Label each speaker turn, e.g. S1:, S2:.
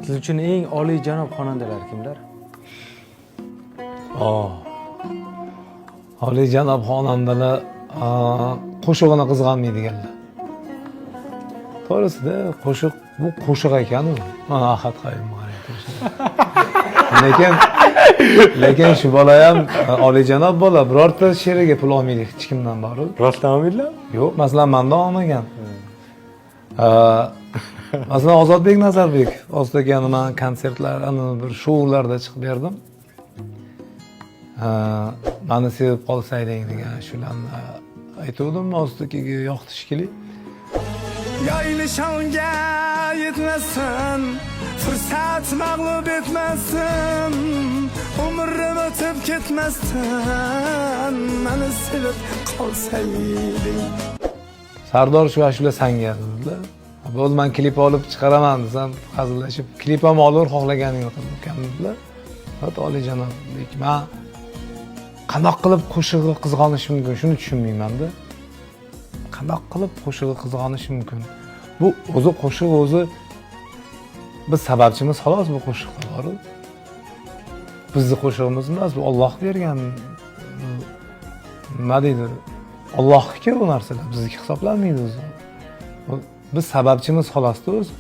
S1: Siz uchun eng oliyjanob xonandalar kimlar?
S2: Oliyjanob xonandalar qo'shig'ini qizg'anmaydiganlar. To'g'risida qo'shiq bu qo'shiq ekan-ku. Mana Ahad Qayum lekin shu bola ham oliyjanob bola, birorta she'riga pul olmaydi hech kimdan borib.
S1: Rostdan olmaydilar?
S2: Yo'q, masalan, mendan olmagan. Masalan, Ozodbek Nazarbek Ozodakani men konsertlar, bir shoularda chiqib berdim. Meni sevib qolsayling degan shularni aytuvdim Ozodakaga yoqdi shekilli.
S3: Yaylışanga yetmesin, fırsat mağlup etmesin, umrim ötüp ketmesin, beni sevip kalsaydın.
S2: Sardor shu ashula sanga dedilar. Bo'ldi, men klip olib chiqaraman desam, hazillashib, klip ham olur, xohlaganingni qil dedilar. Hat oliyjanoblik, men qandoq qilib qo'shig'i qizg'onish mumkin, shuni tushunmayman-da. Qandoq qilib qo'shig'i qizg'onish mumkin? Bu o'zi qo'shiq o'zi biz sababchimiz xolos bu qo'shiqda bor. Bizning qo'shig'imiz emas, bu Alloh bergan. Nima deydi? Allohga bu narsalar bizniki hisoblanmaydi o'zi. Biz sababchimiz xolosda o'zi.